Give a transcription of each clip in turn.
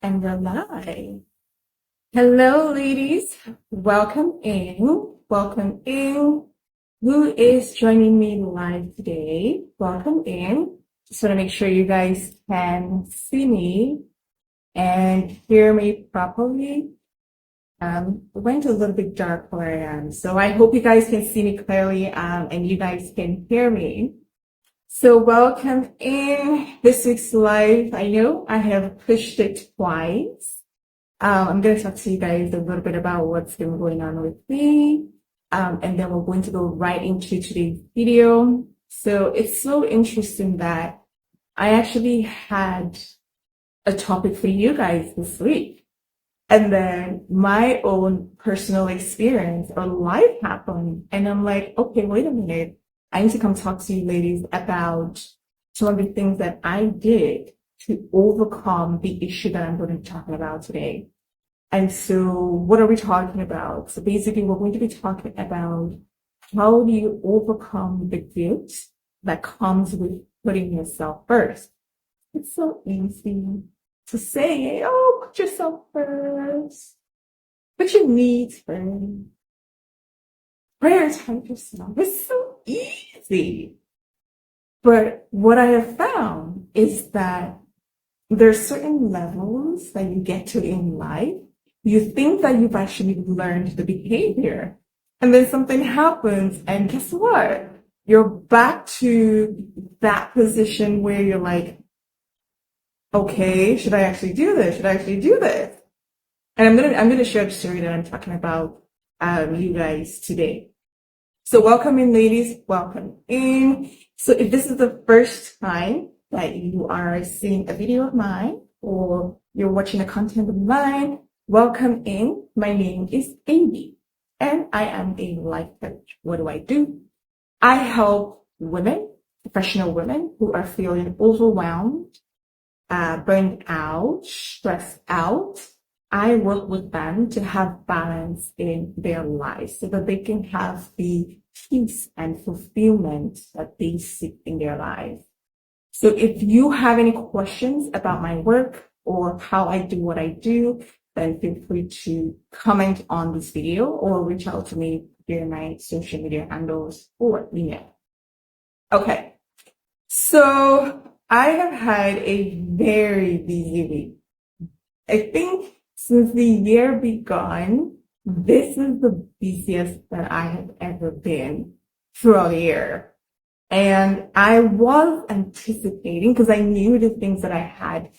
And we're live. Hello, ladies. Welcome in. Welcome in. Who is joining me live today? Welcome in. Just want to make sure you guys can see me and hear me properly. It went a little bit dark where I am, so I hope you guys can see me clearly and you guys can hear me. So welcome in this week's live. I know I have pushed it twice. I'm going to talk to you guys a little bit about what's been going on with me. And then we're going to go right into today's video. So it's so interesting that I actually had a topic for you guys this week. And then my own personal experience or life happened. And I'm like, okay, wait a minute. I need to come talk to you ladies about some of the things that I did to overcome the issue that I'm going to be talking about today. And so what are we talking about? So basically, we're going to be talking about how do you overcome the guilt that comes with putting yourself first. It's so easy to say, oh, put yourself first. Put your needs first. Prioritize yourself. It's so easy. But what I have found is that there's certain levels that you get to in life. You think that you've actually learned the behavior, and then something happens, and guess what? You're back to that position where you're like, okay, should I actually do this? Should I actually do this? And I'm gonna share the story that I'm talking about you guys today. So welcome in, ladies. Welcome in. So if this is the first time that you are seeing a video of mine or you're watching a content of mine, welcome in. My name is Amy and I am a life coach. What do? I help women, professional women who are feeling overwhelmed, burned out, stressed out. I work with them to have balance in their lives so that they can have the peace and fulfillment that they seek in their lives. So if you have any questions about my work or how I do what I do, then feel free to comment on this video or reach out to me via my social media handles or email. Okay, so I have had a very busy week. I think since the year began, this is the busiest that I have ever been throughout the year. And I was anticipating, because I knew the things that I had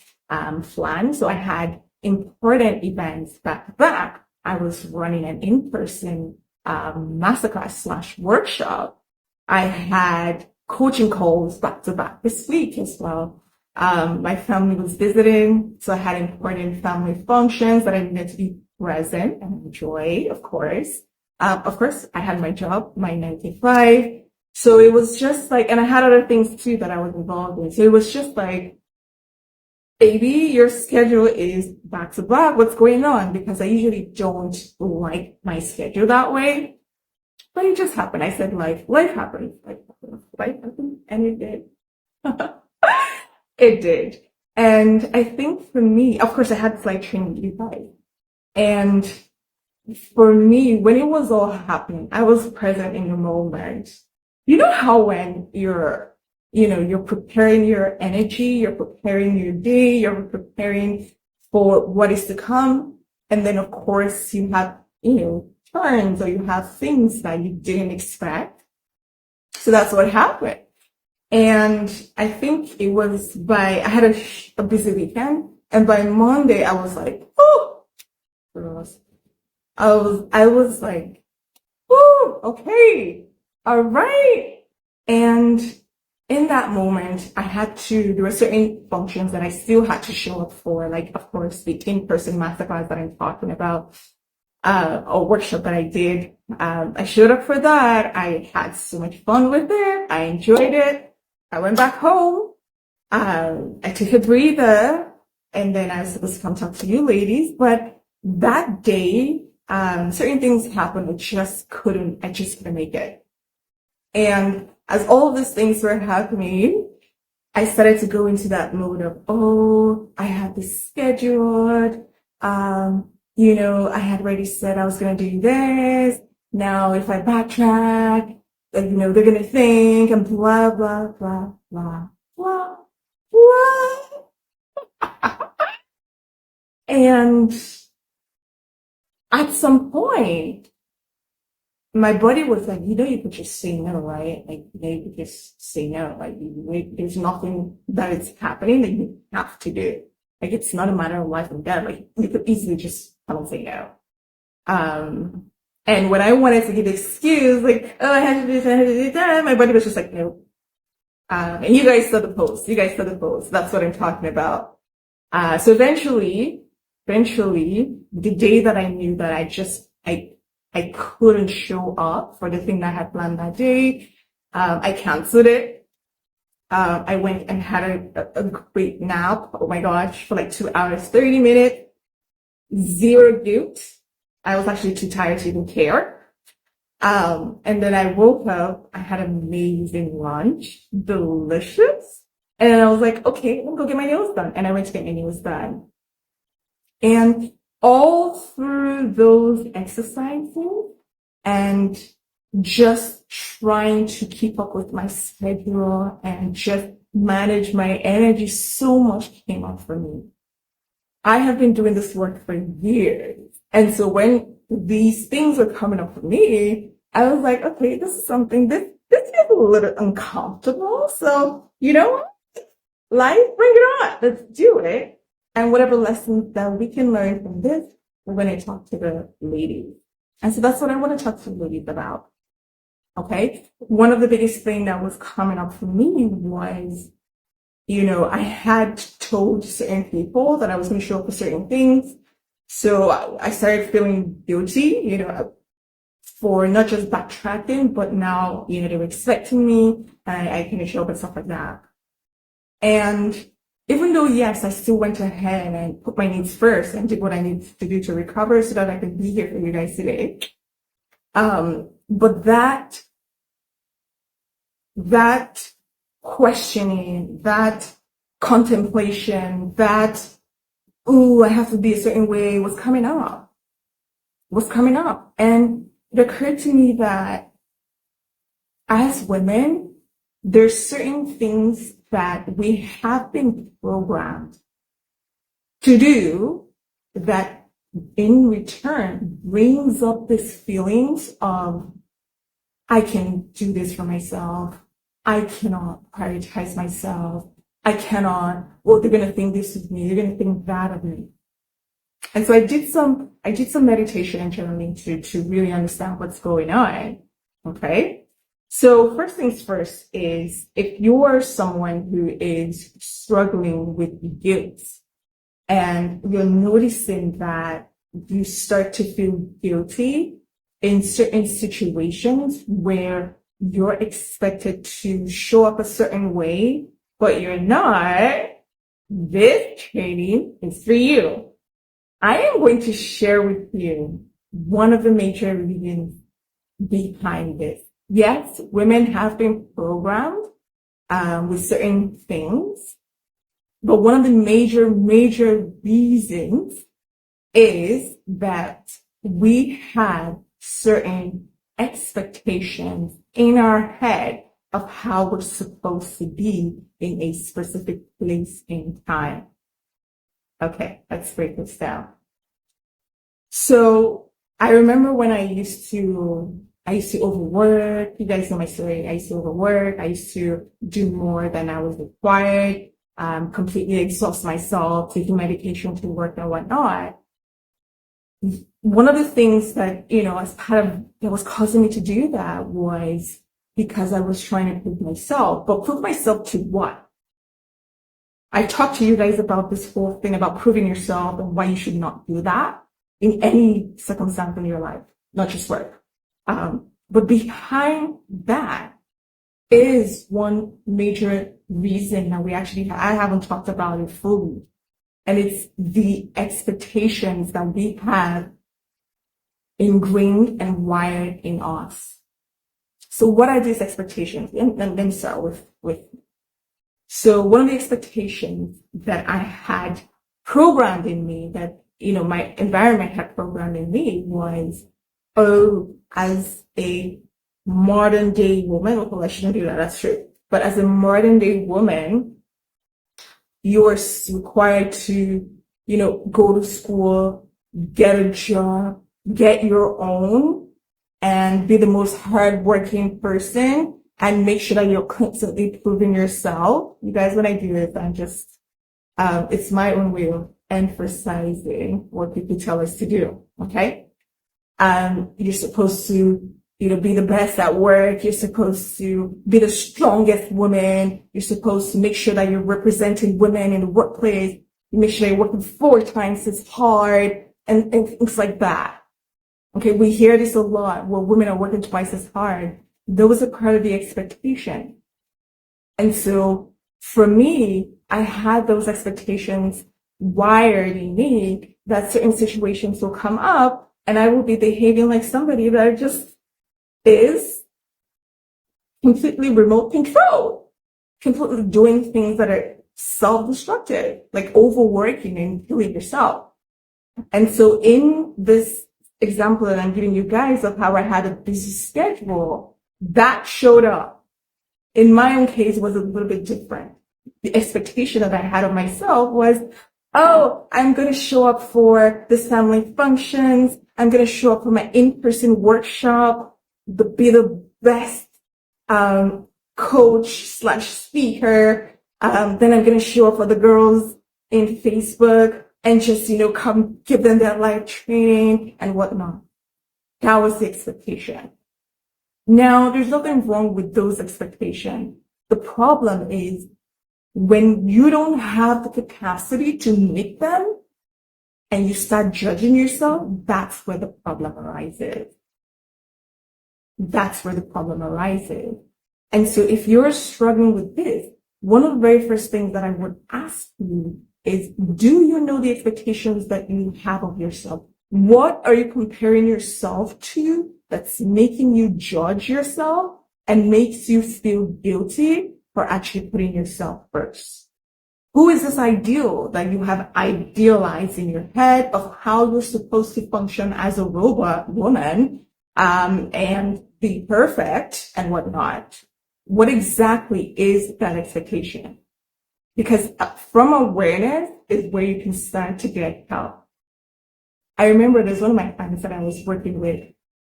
planned. So I had important events back to back. I was running an in-person masterclass / workshop. I had coaching calls back to back this week as well. My family was visiting, so I had important family functions that I needed to be present and enjoy, of course. Of course, I had my job, my 9 to 5. So it was just like, and I had other things too that I was involved in. So it was just like, baby, your schedule is back to back. What's going on? Because I usually don't like my schedule that way. But it just happened. I said, life happens. Life happened, and it did. It did. And I think for me, of course, I had flight training with you guys. And for me, when it was all happening, I was present in the moment. You know how when you're preparing your energy, you're preparing your day, you're preparing for what is to come. And then, of course, you have, turns or you have things that you didn't expect. So that's what happened. And I think it was I had a busy weekend. And by Monday, I was like, oh, I was like, oh, okay. All right. And in that moment, there were certain functions that I still had to show up for, like, of course, the in-person masterclass that I'm talking about, a workshop that I did. I showed up for that. I had so much fun with it. I enjoyed it. I went back home. I took a breather, and then I was supposed to come talk to you ladies. But that day, certain things happened. I just couldn't make it. And as all of these things were happening, I started to go into that mode of, oh, I have this scheduled. I had already said I was going to do this. Now, if I backtrack, they're going to think and blah, blah, blah, blah, blah, blah. And at some point, my body was like, you could just say no, right? Like, you could just say no. Like, there's nothing that is happening that you have to do. Like, it's not a matter of life and death. Like, you could easily just come and say no. And when I wanted to give excuse, like, oh, I had to do this, I had to do that, my body was just like, no. And you guys saw the post. That's what I'm talking about. So eventually, the day that I knew that I couldn't show up for the thing that I had planned that day, I canceled it. I went and had a great nap. Oh my gosh, for like 2 hours, 30 minutes, zero guilt. I was actually too tired to even care. And then I woke up, I had amazing lunch, delicious. And I was like, okay, let me go get my nails done. And I went to get my nails done. And all through those exercises and just trying to keep up with my schedule and just manage my energy, so much came up for me. I have been doing this work for years. And so when these things were coming up for me, I was like, okay, this is something, this is a little uncomfortable. So, you know what? Life, bring it on. Let's do it. And whatever lessons that we can learn from this, we're going to talk to the ladies. And so that's what I want to talk to the ladies about. Okay. One of the biggest things that was coming up for me was, I had told certain people that I was going to show up for certain things. So I started feeling guilty, for not just backtracking, but now, they were expecting me and I couldn't show up and stuff like that. And even though, yes, I still went ahead and put my needs first and did what I needed to do to recover so that I could be here for you guys today. But that questioning, that contemplation, that, ooh, I have to be a certain way was coming up. And it occurred to me that as women, there's certain things that we have been programmed to do that in return brings up this feelings of, I can do this for myself. I cannot prioritize myself. I cannot, well, they're going to think this of me. They're going to think that of me. And so I did some meditation and journaling to really understand what's going on. Okay. So first things first is if you're someone who is struggling with guilt and you're noticing that you start to feel guilty in certain situations where you're expected to show up a certain way, but you're not, this training is for you. I am going to share with you one of the major reasons behind this. Yes, women have been programmed with certain things, but one of the major reasons is that we have certain expectations in our head of how we're supposed to be in a specific place in time. Okay, let's break this down. So I remember when I used to overwork. You guys know my story. I used to overwork. I used to do more than I was required, completely exhaust myself, taking medication to work and whatnot. One of the things that, as part of that was causing me to do that was because I was trying to prove myself. But prove myself to what? I talked to you guys about this whole thing about proving yourself and why you should not do that in any circumstance in your life, not just work. But behind that is one major reason that I haven't talked about it fully. And it's the expectations that we have ingrained and wired in us. So what are these expectations? And let me start with So one of the expectations that I had programmed in me, that, my environment had programmed in me, was, oh, as a modern day woman, well, I shouldn't do that, that's true. But as a modern day woman, you're required to, go to school, get a job, get your own, and be the most hardworking person, and make sure that you're constantly proving yourself. You guys, when I do this, I'm just, it's my own way of emphasizing what people tell us to do. Okay. You're supposed to, be the best at work. You're supposed to be the strongest woman. You're supposed to make sure that you're representing women in the workplace. You make sure you're working 4 times as hard and things like that. Okay, we hear this a lot. Well, women are working twice as hard. Those are part of the expectation. And so for me, I had those expectations wired in me that certain situations will come up and I will be behaving like somebody that just is completely remote control, completely doing things that are self-destructive, like overworking and killing yourself. And so in this example that I'm giving you guys of how I had a busy schedule, that showed up. In my own case, was a little bit different. The expectation that I had of myself was, oh, I'm going to show up for this family functions. I'm going to show up for my in-person workshop, be the best coach slash speaker. Then I'm going to show up for the girls in Facebook and just, come give them their live training and whatnot. That was the expectation. Now, there's nothing wrong with those expectations. The problem is when you don't have the capacity to meet them and you start judging yourself, that's where the problem arises. That's where the problem arises. And so if you're struggling with this, one of the very first things that I would ask you is, do you know the expectations that you have of yourself? What are you comparing yourself to that's making you judge yourself and makes you feel guilty for actually putting yourself first? Who is this ideal that you have idealized in your head of how you're supposed to function as a robot woman, and be perfect and whatnot? What exactly is that expectation? Because from awareness is where you can start to get help. I remember there's one of my clients that I was working with.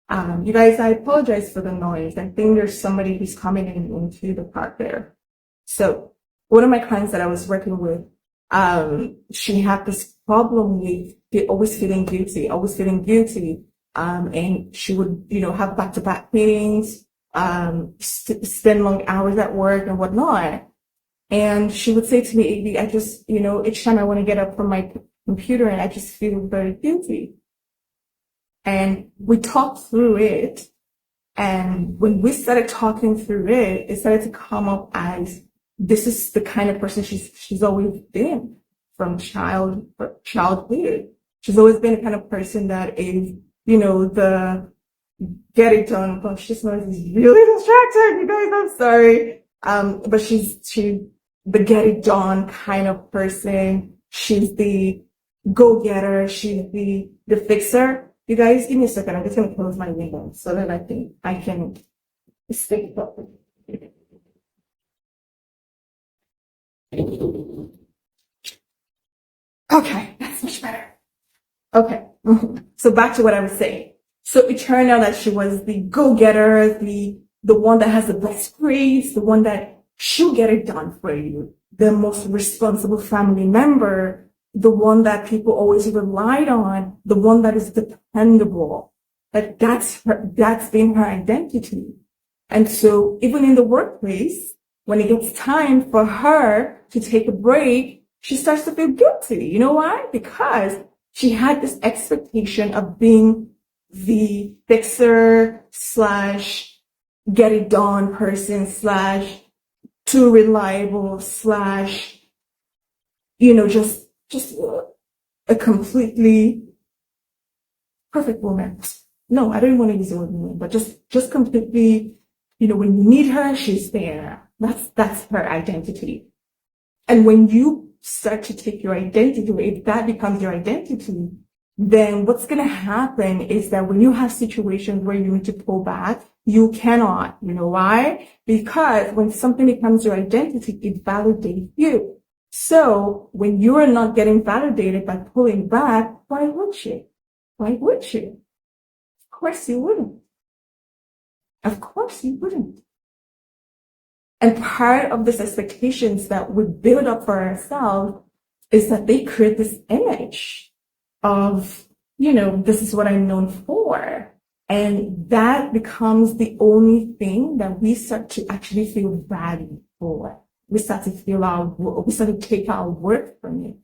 You guys, I apologize for the noise. I think there's somebody who's coming into the park there. So one of my clients that I was working with, she had this problem with always feeling guilty. And she would, have back-to-back meetings, spend long hours at work and whatnot. And she would say to me, "Avi, I just, each time I want to get up from my computer and I just feel very guilty." And we talked through it. And when we started talking through it, it started to come up as this is the kind of person she's always been from childhood. She's always been the kind of person that is, the get it done. Gosh, this noise is really distracting, you guys. I'm sorry. But she's the get it done kind of person. She's the go getter. She's the fixer. You guys, give me a second. I'm just gonna close my window so that I can speak properly. Okay, that's much better. Okay. So back to what I was saying. So it turned out that she was the go-getter, the one that has the best grades, the one that she'll get it done for you, the most responsible family member, the one that people always relied on, the one that is dependable. That's been her identity. And so even in the workplace, when it gets time for her to take a break, she starts to feel guilty. You know why? Because she had this expectation of being the fixer slash get it done person slash too reliable slash, just a completely perfect woman. No, I don't want to use the word woman, but just completely, when you need her, she's there. That's her identity. And when you start to take your identity, if that becomes your identity, then what's going to happen is that when you have situations where you need to pull back, you cannot. You know why? Because when something becomes your identity, it validates you. So when you are not getting validated by pulling back, why would you? Why would you? Of course you wouldn't. Of course you wouldn't. And part of this expectations that we build up for ourselves is that they create this image of, this is what I'm known for. And that becomes the only thing that we start to actually feel valued for. We start to take our worth from it.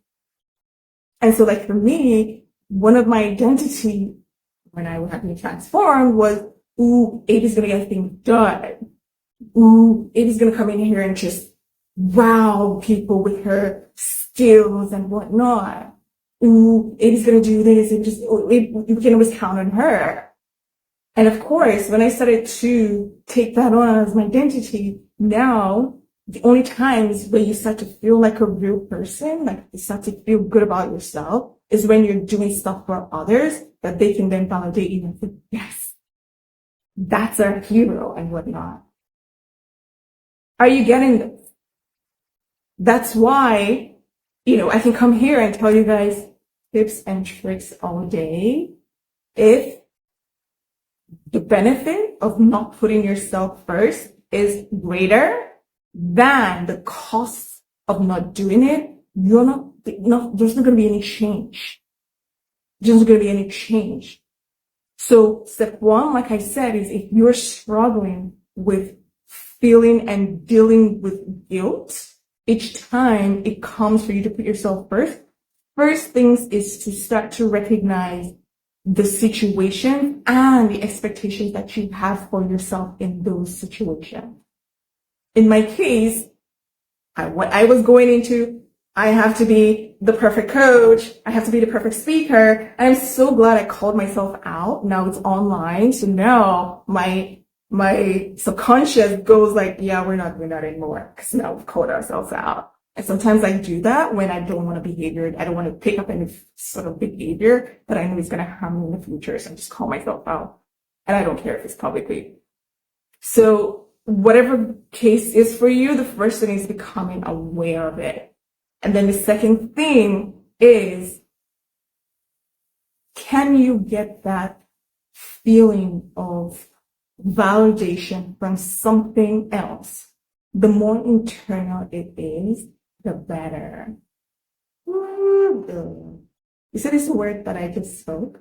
And so like for me, one of my identity when I was having transformed was, ooh, Amy's gonna get things done. Ooh, Amy's gonna come in here and just wow people with her skills and whatnot. Ooh, Amy's gonna do this and we can always count on her. And of course, when I started to take that on as my identity, now the only times where you start to feel like a real person, like you start to feel good about yourself, is when you're doing stuff for others that they can then validate you and say, yes, that's our hero and whatnot. Are you getting this? That's why, I can come here and tell you guys tips and tricks all day. If the benefit of not putting yourself first is greater than the cost of not doing it, there's not going to be any change. There's not going to be any change. So step one, like I said, is if you're struggling with feeling and dealing with guilt each time it comes for you to put yourself first things is to start to recognize the situation and the expectations that you have for yourself in those situations. In my case, what I was going into, I have to be the perfect coach. I have to be the perfect speaker. And I'm so glad I called myself out. Now it's online. So now my subconscious goes like, yeah, we're not doing that anymore. Cause now we've called ourselves out. And sometimes I do that when I don't want I don't want to pick up any sort of behavior that I know is going to harm me in the future. So I just call myself out. And I don't care if it's publicly. So whatever case is for you, the first thing is becoming aware of it. And then the second thing is, can you get that feeling of validation from something else? The more internal it is, the better. You see this word that I just spoke?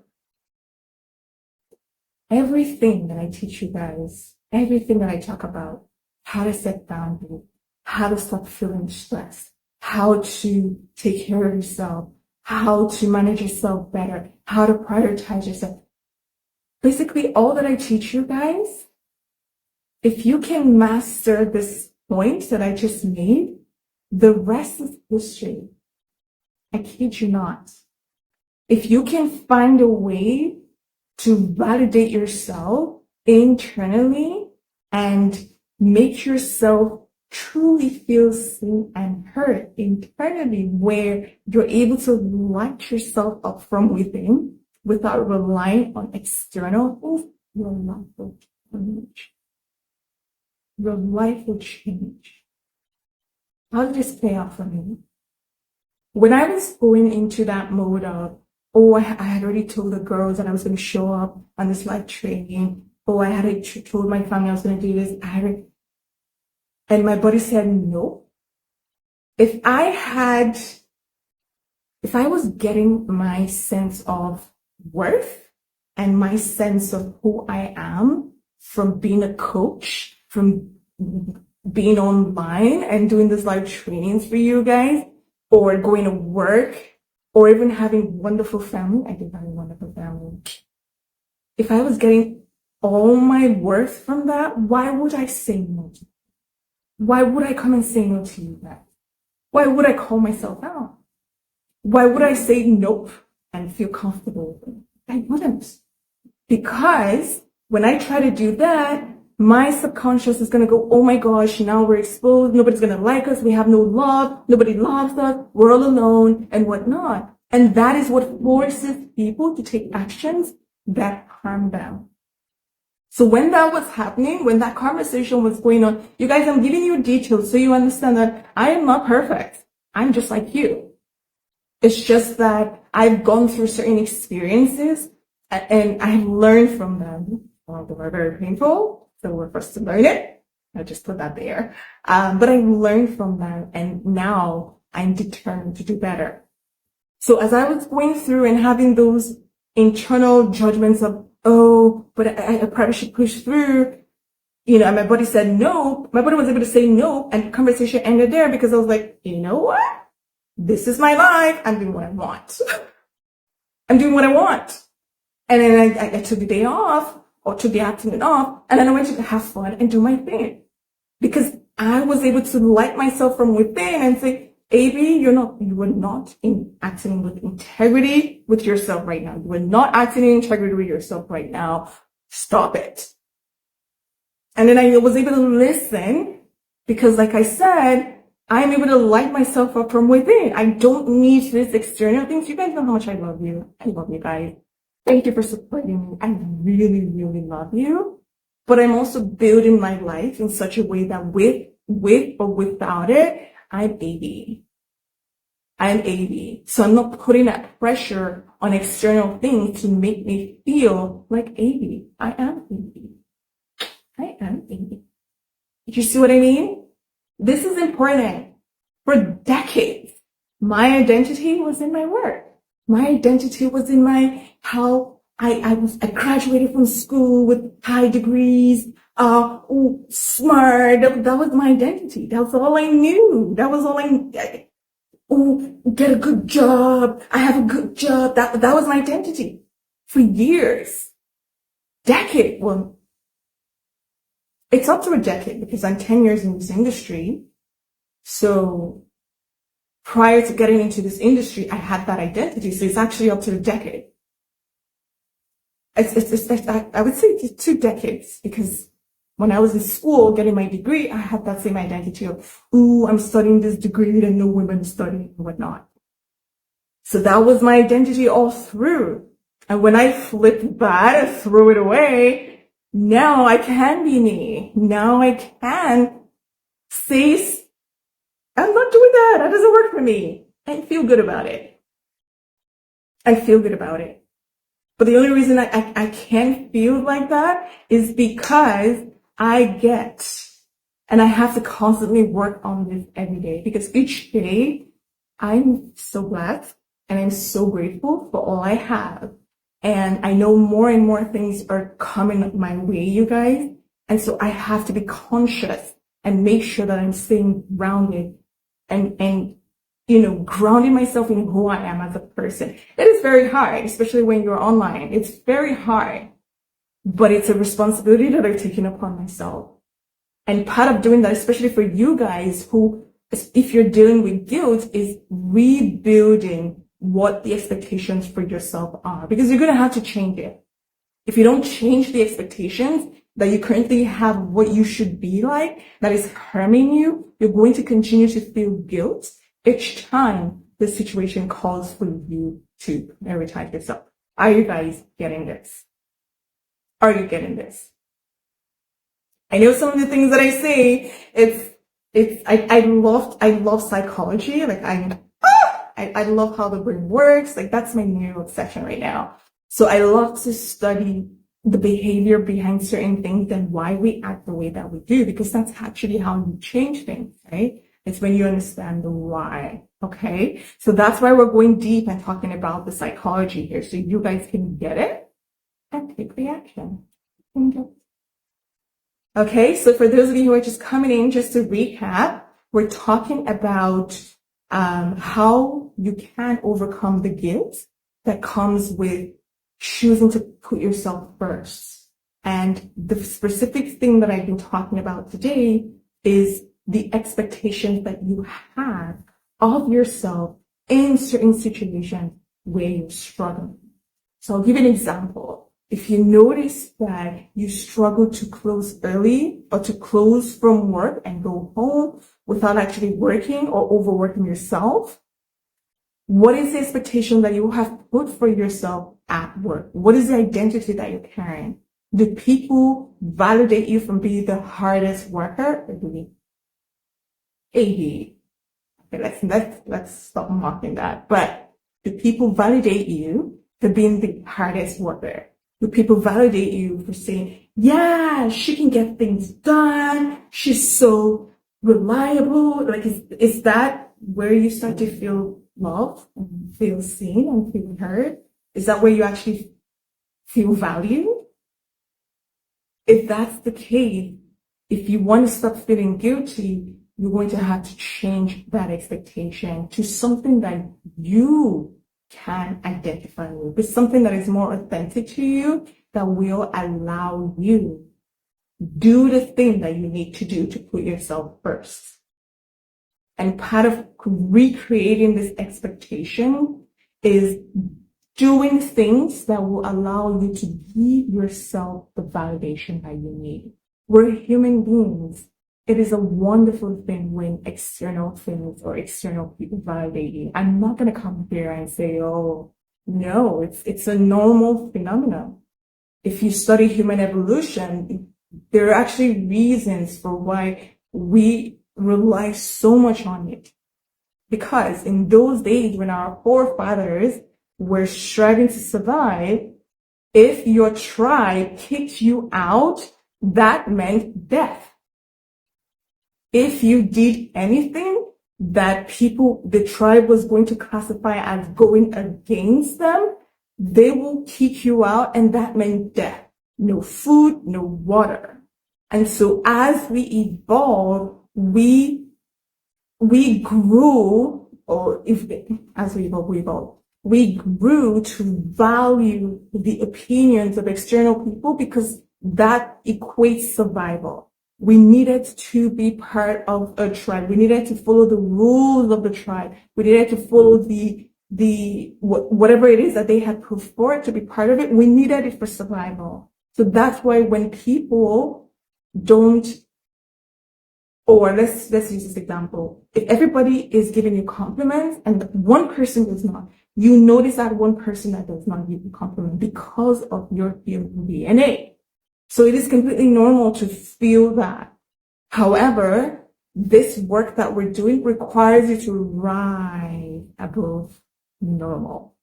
Everything that I teach you guys, everything that I talk about, how to set boundaries, how to stop feeling stressed, how to take care of yourself, how to manage yourself better, how to prioritize yourself. Basically, all that I teach you guys, if you can master this point that I just made, the rest is history. I kid you not. If you can find a way to validate yourself internally and make yourself truly feel seen and heard internally, where you're able to light yourself up from within without relying on external things, your life will change. Your life will change. How did this play out for me? When I was going into that mode of, I had already told the girls that I was going to show up on this live training. I had told my family I was going to do this. And my body said no. If I was getting my sense of worth and my sense of who I am from being a coach, from being online and doing this live trainings for you guys, or going to work, or even having wonderful family. I did have a wonderful family. If I was getting all my worth from that, why would I say no to you? Why would I come and say no to you guys? Why would I call myself out? Why would I say nope and feel comfortable with it? I wouldn't. Because when I try to do that, my subconscious is going to go, oh my gosh, now we're exposed. Nobody's going to like us. We have no love. Nobody loves us. We're all alone and whatnot. And that is what forces people to take actions that harm them. So when that was happening, when that conversation was going on, you guys, I'm giving you details so you understand that I am not perfect. I'm just like you. It's just that I've gone through certain experiences and I've learned from them. Well, they were very painful, so we're first to learn it. I just put that there. But I've learned from them and now I'm determined to do better. So as I was going through and having those internal judgments of, oh, but I probably should push through, and my body said no. My body was able to say no, and the conversation ended there because I was like, you know what? This is my life. I'm doing what I want. I'm doing what I want. And then I took the day off or took the afternoon off, and then I went to have fun and do my thing because I was able to light myself from within and say, AB, you are not acting with integrity with yourself right now. You are not acting in integrity with yourself right now. Stop it. And then I was able to listen because, like I said, I'm able to light myself up from within. I don't need this external things. You guys know how much I love you. I love you guys. Thank you for supporting me. I really, really love you. But I'm also building my life in such a way that with or without it, I'm AB. I'm AB. So I'm not putting that pressure on external things to make me feel like AB. I am AB. I am AB. Did you see what I mean? This is important. For decades, my identity was in my work. My identity was in how I graduated from school with high degrees, smart. That was my identity. That was all I knew. That was all get a good job. I have a good job. That was my identity for years. Decade. Well, it's up to a decade because I'm 10 years in this industry. So prior to getting into this industry, I had that identity. So it's actually up to a decade. I would say it's 2 decades because when I was in school getting my degree, I had that same identity of, I'm studying this degree that no women study and whatnot. So that was my identity all through. And when I flipped that and threw it away, now I can be me. Now I can say, I'm not doing that. That doesn't work for me. I feel good about it. I feel good about it. But the only reason I can't feel like that is because and I have to constantly work on this every day because each day I'm so blessed and I'm so grateful for all I have. And I know more and more things are coming my way, you guys. And so I have to be conscious and make sure that I'm staying grounded and grounding myself in who I am as a person. It is very hard, especially when you're online. It's very hard, but it's a responsibility that I've taken upon myself. And part of doing that, especially for you guys who, if you're dealing with guilt, is rebuilding what the expectations for yourself are, because you're going to have to change it. If you don't change the expectations that you currently have, what you should be like, that is harming you, you're going to continue to feel guilt each time the situation calls for you to prioritize yourself. Are you guys getting this? Are you getting this? I know some of the things that I say, I love psychology. Like I love how the brain works. Like that's my new obsession right now. So I love to study the behavior behind certain things and why we act the way that we do, because that's actually how you change things, right? It's when you understand the why. Okay. So that's why we're going deep and talking about the psychology here. So you guys can get it and take the action. Okay. So for those of you who are just coming in, just to recap, we're talking about how you can overcome the guilt that comes with choosing to put yourself first. And the specific thing that I've been talking about today is the expectations that you have of yourself in certain situations where you're struggling. So I'll give you an example. if you notice that you struggle to close early or to close from work and go home without actually working or overworking yourself, what is the expectation that you have put for yourself at work? What is the identity that you're carrying? Do people validate you from being the hardest worker? Maybe. Okay, let's stop mocking that. But do people validate you for being the hardest worker? Do people validate you for saying, yeah, she can get things done. She's so reliable. Like, is that where you start to feel loved and feel seen and feel heard? Is that where you actually feel valued? If that's the case, if you want to stop feeling guilty, you're going to have to change that expectation to something that you can identify with, but something that is more authentic to you, that will allow you do the thing that you need to do to put yourself first. And part of recreating this expectation is doing things that will allow you to give yourself the validation that you need. We're human beings. It is a wonderful thing when external things or external people validate you. I'm not going to come here and say, oh, no, it's a normal phenomenon. If you study human evolution, there are actually reasons for why we rely so much on it. Because in those days when our forefathers were striving to survive, if your tribe kicked you out, that meant death. If you did anything that the tribe was going to classify as going against them, they will kick you out, and that meant death. No food, no water. And so as we evolved, we grew, as we evolved, we grew to value the opinions of external people because that equates survival. We needed to be part of a tribe. We needed to follow the rules of the tribe. We needed to follow whatever it is that they had put forward to be part of it. We needed it for survival. So that's why when people don't, or let's use this example. If everybody is giving you compliments and one person does not, you notice that one person that does not give you compliments because of your human DNA. So it is completely normal to feel that. However, this work that we're doing requires you to rise above normal.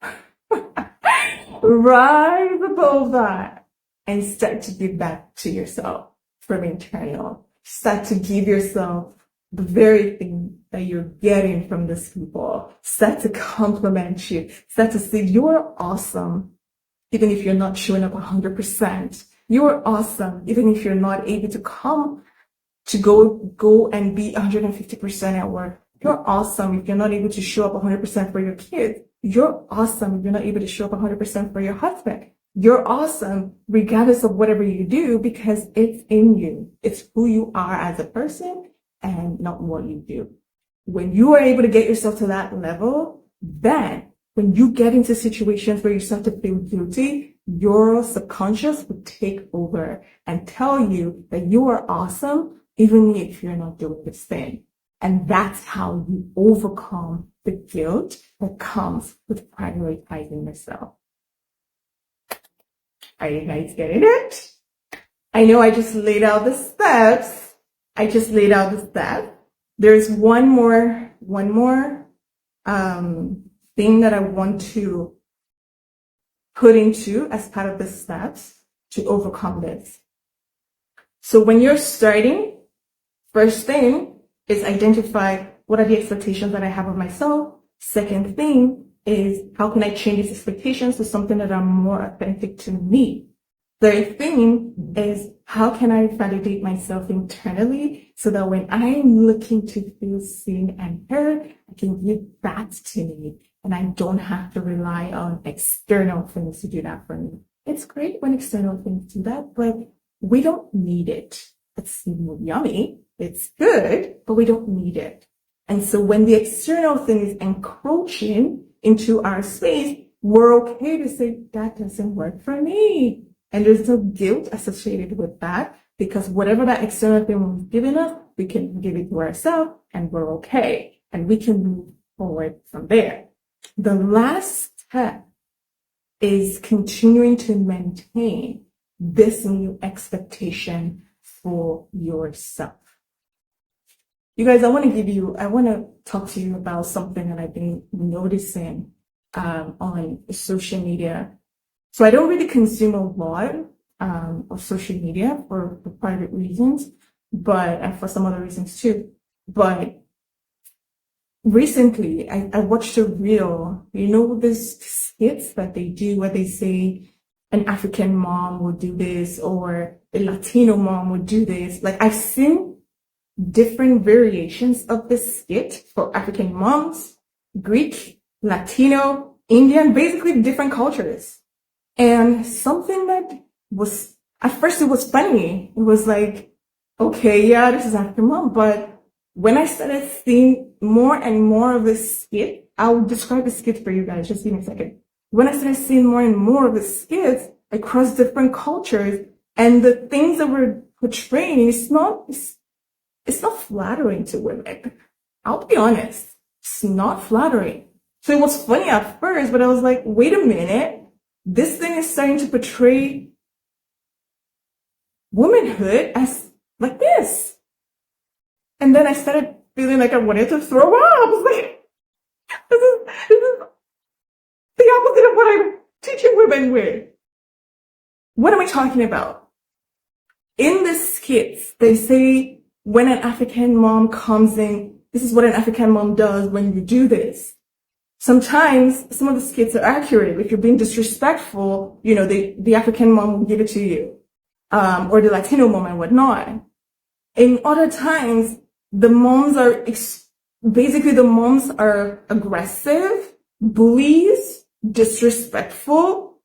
Rise above that and start to give back to yourself from internal. Start to give yourself the very thing that you're getting from these people. Start to compliment you. Start to say you're awesome, even if you're not showing up 100%. You're awesome, even if you're not able to come to go and be 150% at work. You're awesome if you're not able to show up 100% for your kids. You're awesome if you're not able to show up 100% for your husband. You're awesome regardless of whatever you do because it's in you. It's who you are as a person and not what you do. When you are able to get yourself to that level, then when you get into situations where you start to feel guilty, your subconscious will take over and tell you that you are awesome, even if you're not doing this thing. And that's how you overcome the guilt that comes with prioritizing yourself. Are you guys getting it? I know I just laid out the steps. There's one more thing that I want to put into as part of the steps to overcome this. So when you're starting, first thing is identify what are the expectations that I have of myself. Second thing is how can I change these expectations to something that are more authentic to me. Third thing is how can I validate myself internally so that when I'm looking to feel seen and heard, I can give that to me and I don't have to rely on external things to do that for me. It's great when external things do that, but we don't need it. It's yummy, it's good, but we don't need it. And so when the external thing is encroaching into our space, we're okay to say, that doesn't work for me. And there's no guilt associated with that because whatever that external thing was giving us, we can give it to ourselves and we're okay. And we can move forward from there. The last step is continuing to maintain this new expectation for yourself. You guys, I want to talk to you about something that I've been noticing on social media. So I don't really consume a lot of social media for private reasons, but and for some other reasons too. But recently, I watched a reel, this skits that they do where they say an African mom would do this or a Latino mom would do this. Like I've seen different variations of this skit for African moms, Greek, Latino, Indian, basically different cultures. And something that was, at first it was funny. It was like, okay, yeah, this is African mom. But when I started seeing more and more of this skit, I'll describe the skit for you guys. Just give me a second. When I started seeing more and more of the skits across different cultures and the things that we're portraying, it's not flattering to women. I'll be honest. It's not flattering. So it was funny at first, but I was like, wait a minute. This thing is starting to portray womanhood as like this. And then I started feeling like I wanted to throw up. I was like, this is the opposite of what I'm teaching women with. What am I talking about? In the skits, they say when an African mom comes in, this is what an African mom does when you do this. Sometimes some of the skits are accurate. If you're being disrespectful, the African mom will give it to you, or the Latino mom and whatnot. In other times, the moms are aggressive, bullies, disrespectful,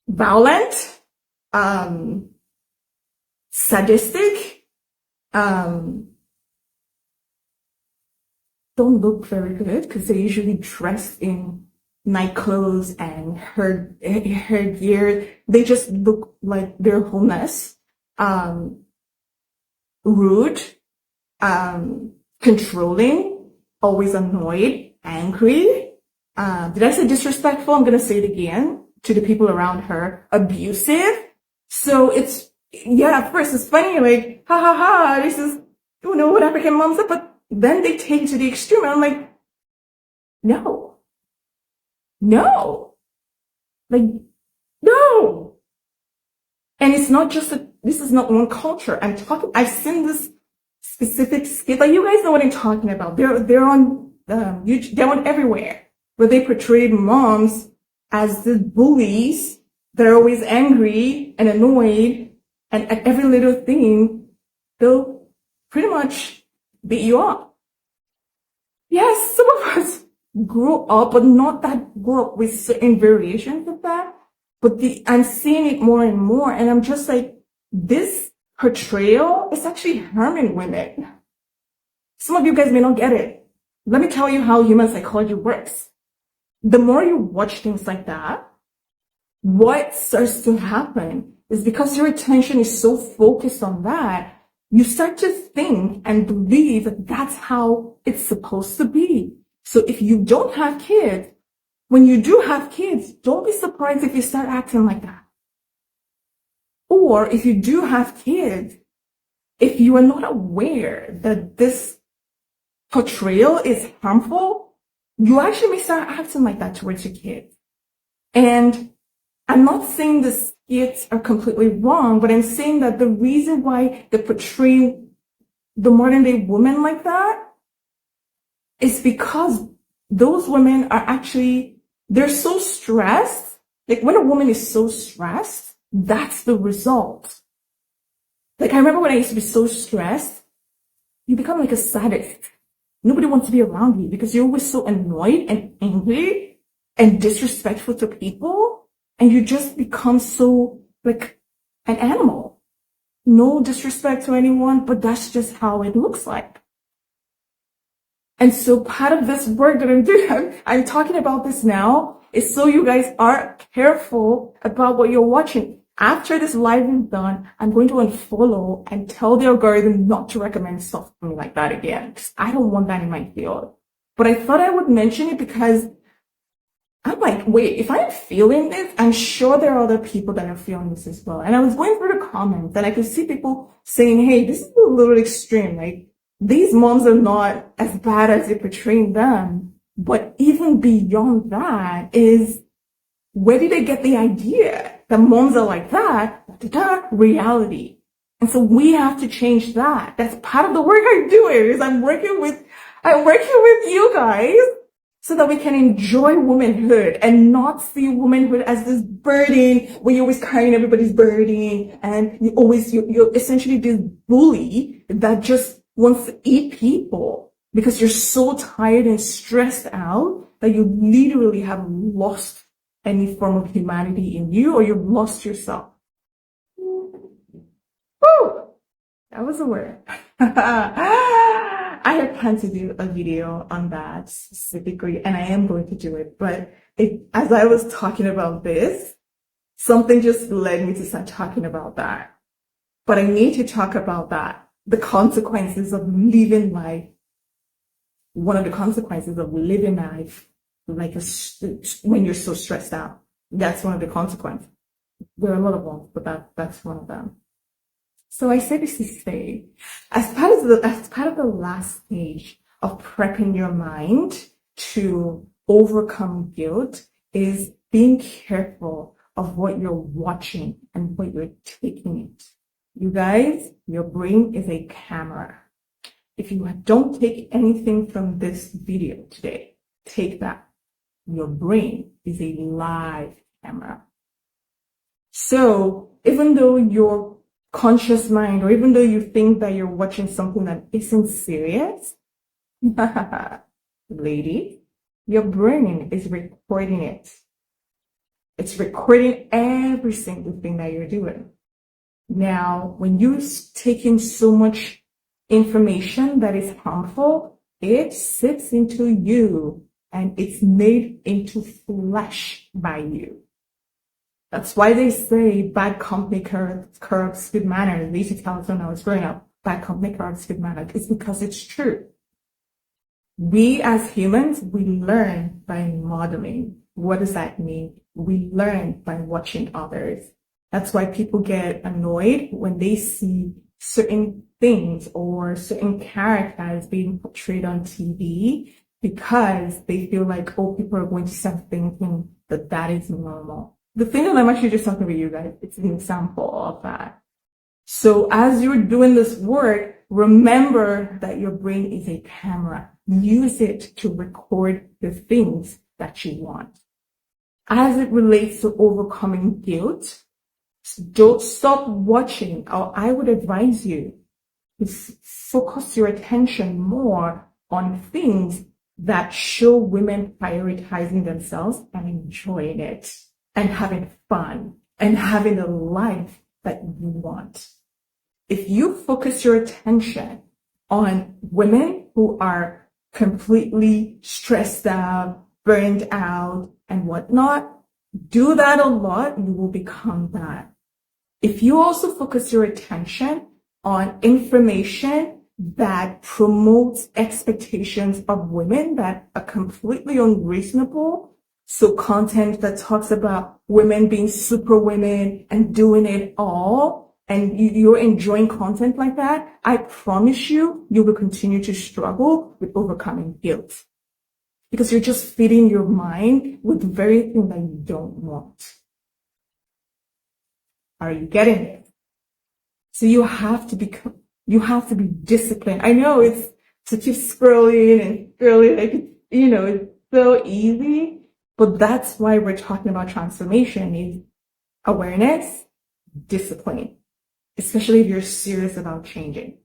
violent, sadistic, don't look very good because they usually dress in night clothes and hair gear. They just look like they're homeless, rude, controlling, always annoyed, angry. Did I say disrespectful? I'm going to say it again to the people around her. Abusive. So at first it's funny, like, ha ha ha, this is, what African moms are, but then they take it to the extreme, and I'm like, no, like, no. And it's not just this is not one culture. I've seen this specific skit, like you guys know what I'm talking about. They're on YouTube, they're on everywhere, where they portrayed moms as the bullies that are always angry and annoyed, and at every little thing, they'll pretty much beat you up. Yes, some of us grew up, but not that grew up with certain variations of that. But I'm seeing it more and more, and I'm just like, this portrayal is actually harming women. Some of you guys may not get it. Let me tell you how human psychology works. The more you watch things like that, what starts to happen is because your attention is so focused on that, you start to think and believe that that's how it's supposed to be. So if you don't have kids, when you do have kids, don't be surprised if you start acting like that. Or if you do have kids, if you are not aware that this portrayal is harmful, you actually may start acting like that towards your kids. And I'm not saying the skits are completely wrong, but I'm saying that the reason why they portray the modern day woman like that is because those women are actually, they're so stressed. Like when a woman is so stressed, that's the result. Like I remember when I used to be so stressed, you become like a sadist. Nobody wants to be around you because you're always so annoyed and angry and disrespectful to people. And you just become so like an animal. No disrespect to anyone, but that's just how it looks like. And so part of this work that I'm doing, I'm talking about this now is so you guys are careful about what you're watching. After this live is done, I'm going to unfollow and tell the algorithm not to recommend stuff for me like that again. 'Cause I don't want that in my field. But I thought I would mention it because I'm like, wait, if I'm feeling this, I'm sure there are other people that are feeling this as well. And I was going through the comments and I could see people saying, hey, this is a little extreme. Like, these moms are not as bad as they're portraying them. But even beyond that is, where did they get the idea that moms are like that? Reality. And so we have to change that. That's part of the work I'm doing, is I'm working with you guys so that we can enjoy womanhood and not see womanhood as this burden where you're always carrying everybody's burden and you're essentially this bully that just wants to eat people because you're so tired and stressed out that you literally have lost any form of humanity in you, or you've lost yourself. Woo! That was a word. I had planned to do a video on that specifically, and I am going to do it. But as I was talking about this, something just led me to start talking about that. But I need to talk about that. The consequences of living life. One of the consequences of living life like when you're so stressed out. That's one of the consequences. There are a lot of ones, but that's one of them. So I say this to say, as part of the last stage of prepping your mind to overcome guilt is being careful of what you're watching and what you're taking it. You guys, your brain is a camera. If you don't take anything from this video today, take that. Your brain is a live camera. So even though your conscious mind, or even though you think that you're watching something that isn't serious, lady, your brain is recording it. It's recording every single thing that you're doing. Now, when you take in so much information that is harmful, it sits into you and it's made into flesh by you. That's why they say bad company corrupts good manners. They used to tell us when I was growing up, bad company corrupts good manners. It's because it's true. We as humans, we learn by modeling. What does that mean? We learn by watching others. That's why people get annoyed when they see certain things or certain characters being portrayed on TV, because they feel like, oh, people are going to start thinking that that is normal. The thing that I'm actually just talking about, you guys, it's an example of that. So as you're doing this work, remember that your brain is a camera. Use it to record the things that you want. As it relates to overcoming guilt, don't stop watching, or I would advise you to focus your attention more on things that show women prioritizing themselves and enjoying it and having fun and having a life that you want. If you focus your attention on women who are completely stressed out, burned out, and whatnot, do that a lot, you will become that. If you also focus your attention on information that promotes expectations of women that are completely unreasonable, so content that talks about women being super women and doing it all, and you're enjoying content like that, I promise you will continue to struggle with overcoming guilt. Because you're just feeding your mind with the very thing that you don't want. Are you getting it? So you have to be disciplined. I know it's to keep scrolling and scrolling, like, it's so easy, but that's why we're talking about transformation, is awareness, discipline, especially if you're serious about changing.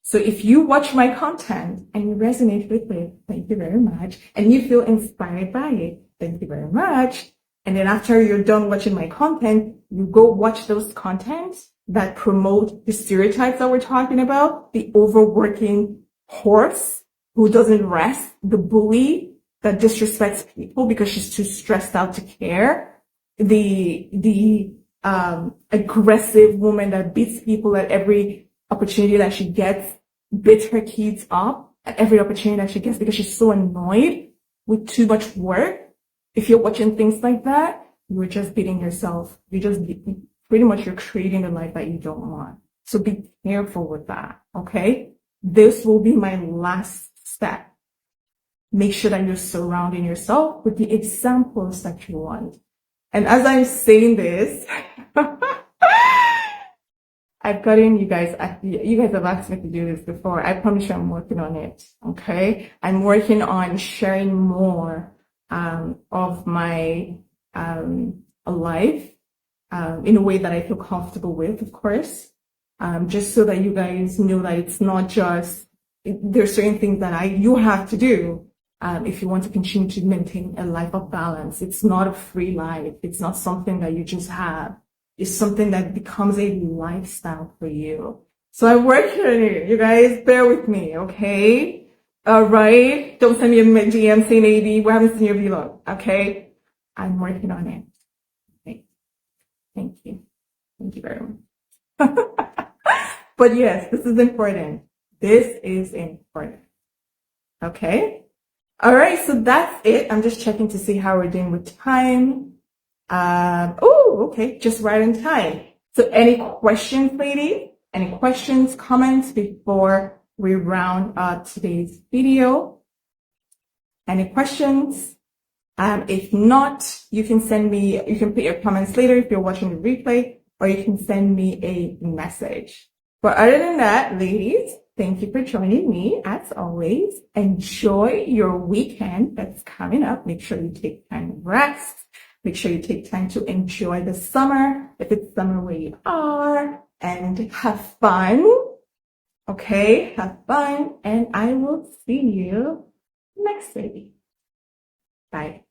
So if you watch my content and you resonate with it, thank you very much. And you feel inspired by it, thank you very much. And then after you're done watching my content, you go watch those contents that promote the stereotypes that we're talking about, the overworking horse who doesn't rest, the bully, that disrespects people because she's too stressed out to care. The aggressive woman that beats people at every opportunity that she gets, beats her kids up at every opportunity that she gets because she's so annoyed with too much work. If you're watching things like that, you're just beating yourself. Pretty much you're creating the life that you don't want. So be careful with that. Okay. This will be my last step. Make sure that you're surrounding yourself with the examples that you want. And as I'm saying this, I've gotten you guys have asked me to do this before. I promise you I'm working on it. Okay. I'm working on sharing more, of my, life, in a way that I feel comfortable with, of course. Just so that you guys know that it's not just, there's certain things that you have to do, if you want to continue to maintain a life of balance. It's not a free life. It's not something that you just have. It's something that becomes a lifestyle for you. So I work on it. You guys bear with me, okay? All right. Don't send me a DM saying, AB, we haven't seen your vlog, okay? I'm working on it. Okay. Thank you. Thank you very much. But yes, this is important. This is important. Okay. All right. So that's it. I'm just checking to see how we're doing with time. Oh, okay. Just right in time. So any questions, ladies? Any questions, comments before we round up today's video? Any questions? If not, you can put your comments later if you're watching the replay, or you can send me a message. But other than that, ladies, thank you for joining me as always. Enjoy your weekend that's coming up. Make sure you take time to rest. Make sure you take time to enjoy the summer, if it's summer where you are, and have fun. Okay, have fun, and I will see you next week. Bye.